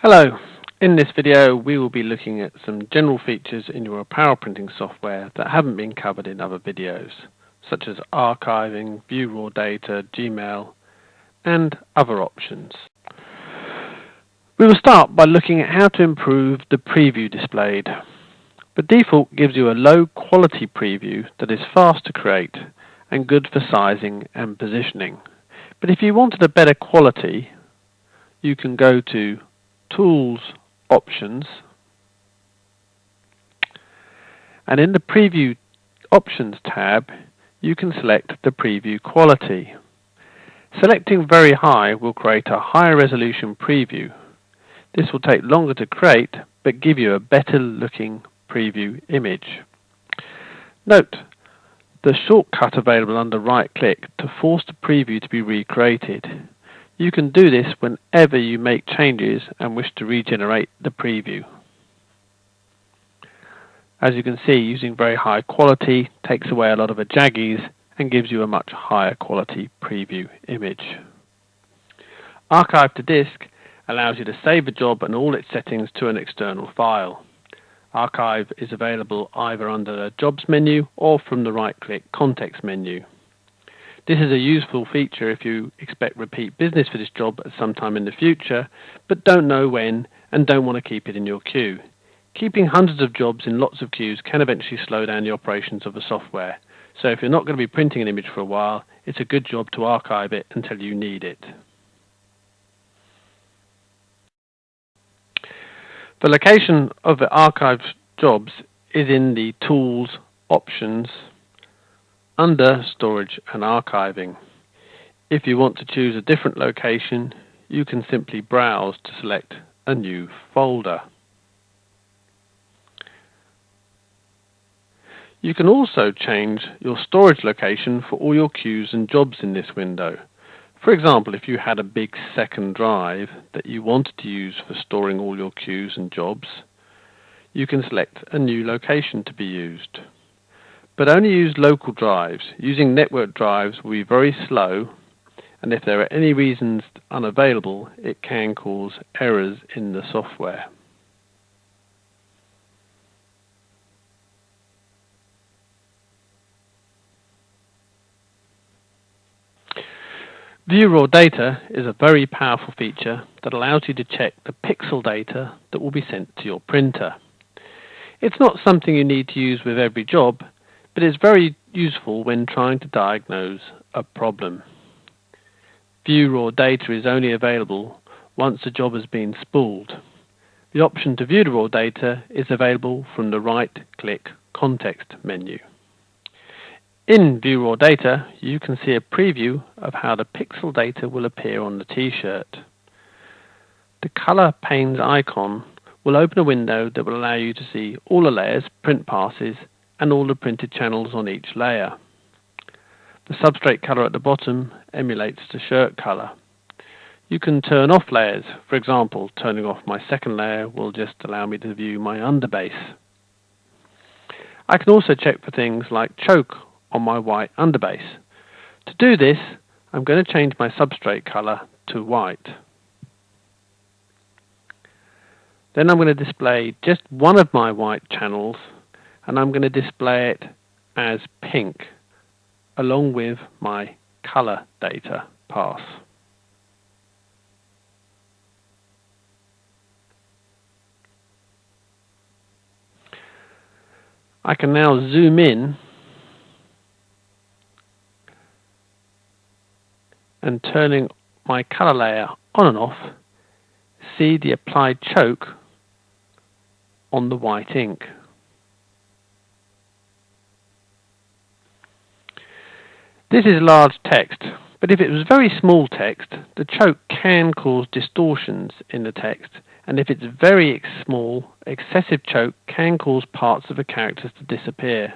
Hello, in this video we will be looking at some general features in your apparel printing software that haven't been covered in other videos, such as archiving, view raw data, Gmail, and other options. We will start by looking at how to improve the preview displayed. The default gives you a low quality preview that is fast to create and good for sizing and positioning. But if you wanted a better quality, you can go to Tools, Options, and in the Preview Options tab, you can select the preview quality. Selecting very high will create a higher resolution preview. This will take longer to create, but give you a better looking preview image. Note the shortcut available under right click to force the preview to be recreated. You can do this whenever you make changes and wish to regenerate the preview. As you can see, using very high quality takes away a lot of the jaggies and gives you a much higher quality preview image. Archive to disk allows you to save a job and all its settings to an external file. Archive is available either under the Jobs menu or from the right-click Context menu. This is a useful feature if you expect repeat business for this job at some time in the future, but don't know when and don't want to keep it in your queue. Keeping hundreds of jobs in lots of queues can eventually slow down the operations of the software. So if you're not going to be printing an image for a while, it's a good job to archive it until you need it. The location of the archived jobs is in the Tools Options under Storage and Archiving. If you want to choose a different location, you can simply browse to select a new folder. You can also change your storage location for all your queues and jobs in this window. For example, if you had a big second drive that you wanted to use for storing all your queues and jobs, you can select a new location to be used. But only use local drives. Using network drives will be very slow, and if there are any reasons unavailable, it can cause errors in the software. View raw data is a very powerful feature that allows you to check the pixel data that will be sent to your printer. It's not something you need to use with every job, but it's very useful when trying to diagnose a problem. View raw data is only available once a job has been spooled. The option to view the raw data is available from the right-click Context menu. In View Raw Data, you can see a preview of how the pixel data will appear on the T-shirt. The color panes icon will open a window that will allow you to see all the layers, print passes, and all the printed channels on each layer. The substrate color at the bottom emulates the shirt color. You can turn off layers. For example, turning off my second layer will just allow me to view my underbase. I can also check for things like choke on my white underbase. To do this, I'm going to change my substrate color to white. Then I'm going to display just one of my white channels, and I'm going to display it as pink along with my color data pass. I can now zoom in and turning my color layer on and off, see the applied choke on the white ink. This is large text, but if it was very small text, the choke can cause distortions in the text, and if it's very small, excessive choke can cause parts of the characters to disappear.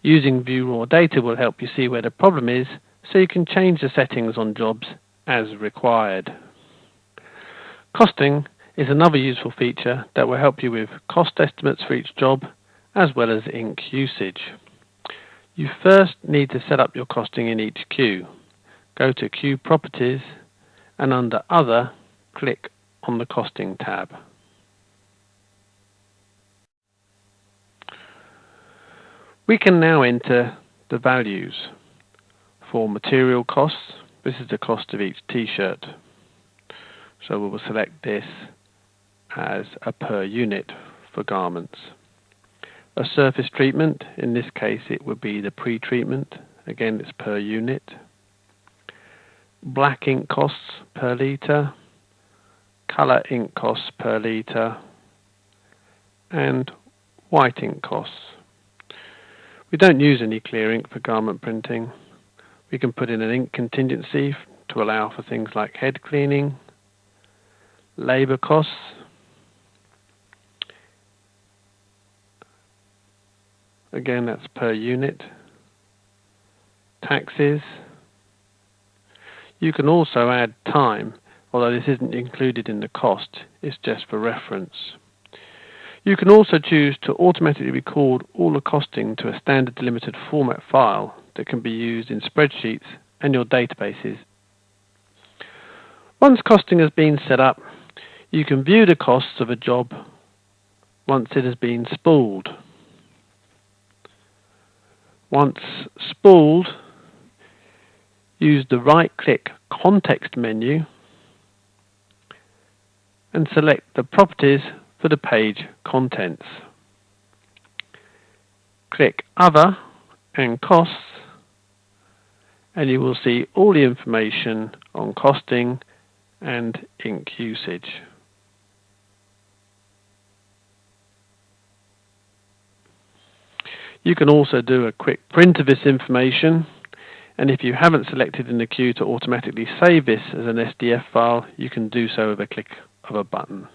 Using View Raw Data will help you see where the problem is, so you can change the settings on jobs as required. Costing is another useful feature that will help you with cost estimates for each job, as well as ink usage. You first need to set up your costing in each queue. Go to Queue Properties, and under Other, click on the Costing tab. We can now enter the values for material costs. This is the cost of each t-shirt. So we will select this as a per unit for garments. A surface treatment, in this case it would be the pre-treatment, again it's per unit. Black ink costs per litre, colour ink costs per litre, and white ink costs. We don't use any clear ink for garment printing. We can put in an ink contingency to allow for things like head cleaning, labour costs, again that's per unit, taxes. You can also add time, although this isn't included in the cost, it's just for reference. You can also choose to automatically record all the costing to a standard delimited format file that can be used in spreadsheets and your databases. Once costing has been set up, you can view the costs of a job once it has been spooled. Once spooled, use the right-click context menu and select the properties for the page contents. Click Other and Costs and you will see all the information on costing and ink usage. You can also do a quick print of this information, and if you haven't selected in the queue to automatically save this as an SDF file, you can do so with a click of a button.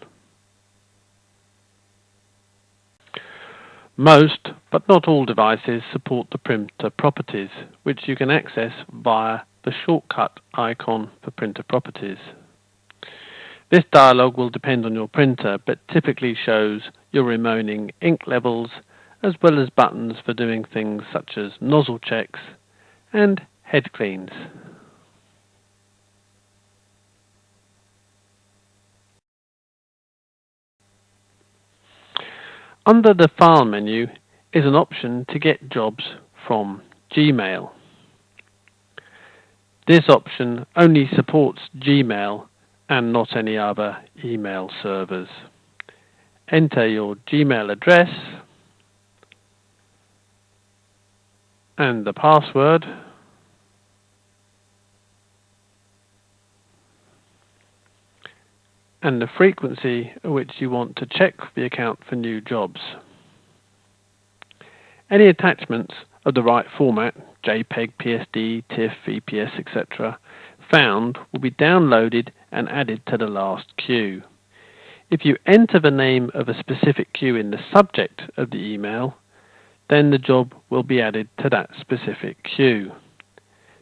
Most, but not all devices support the printer properties, which you can access via the shortcut icon for printer properties. This dialog will depend on your printer, but typically shows your remaining ink levels, as well as buttons for doing things such as nozzle checks and head cleans. Under the File menu is an option to get jobs from Gmail. This option only supports Gmail and not any other email servers. Enter your Gmail address and the password, and the frequency at which you want to check the account for new jobs. Any attachments of the right format, JPEG, PSD, TIFF, EPS, etc., found will be downloaded and added to the last queue. If you enter the name of a specific queue in the subject of the email, then the job will be added to that specific queue.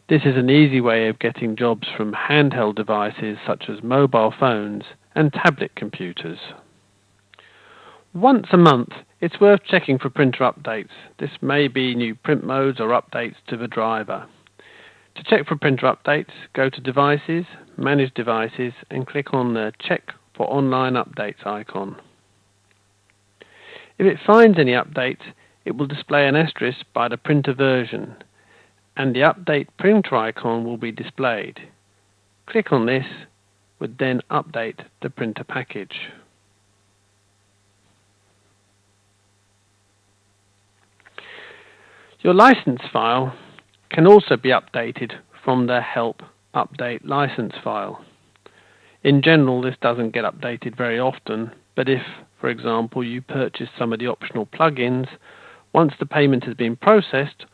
This is an easy way of getting jobs from handheld devices such as mobile phones and tablet computers. Once a month, it's worth checking for printer updates. This may be new print modes or updates to the driver. To check for printer updates, go to Devices, Manage Devices, and click on the Check for Online Updates icon. If it finds any updates, it will display an asterisk by the printer version, and the Update Printer icon will be displayed. Click on this, would then update the printer package. Your license file can also be updated from the Help Update License file. In general, this doesn't get updated very often, but if, for example, you purchase some of the optional plugins, once the payment has been processed,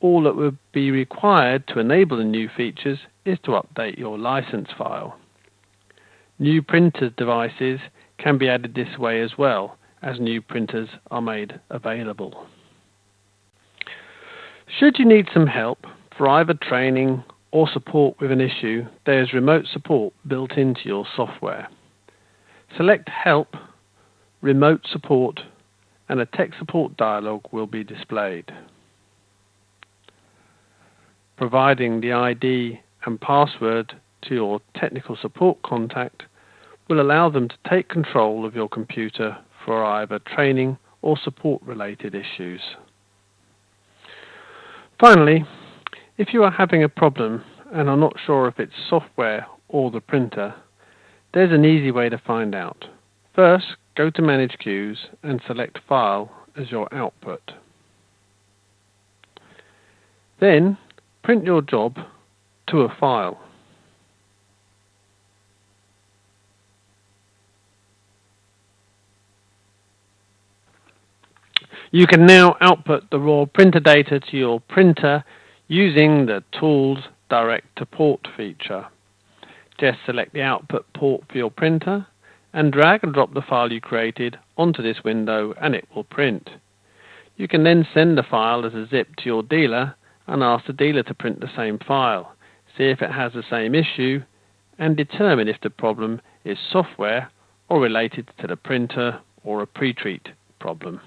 all that would be required to enable the new features is to update your license file. New printer devices can be added this way as well, as new printers are made available. Should you need some help for either training or support with an issue, there is remote support built into your software. Select Help, Remote Support, and a tech support dialog will be displayed. Providing the ID and password to your technical support contact will allow them to take control of your computer for either training or support related issues. Finally, if you are having a problem and are not sure if it's software or the printer, there's an easy way to find out. First, go to Manage Queues and select File as your output. Then, print your job to a file. You can now output the raw printer data to your printer using the Tools Direct to Port feature. Just select the output port for your printer and drag and drop the file you created onto this window and it will print. You can then send the file as a zip to your dealer and ask the dealer to print the same file, see if it has the same issue, and determine if the problem is software or related to the printer or a pre-treat problem.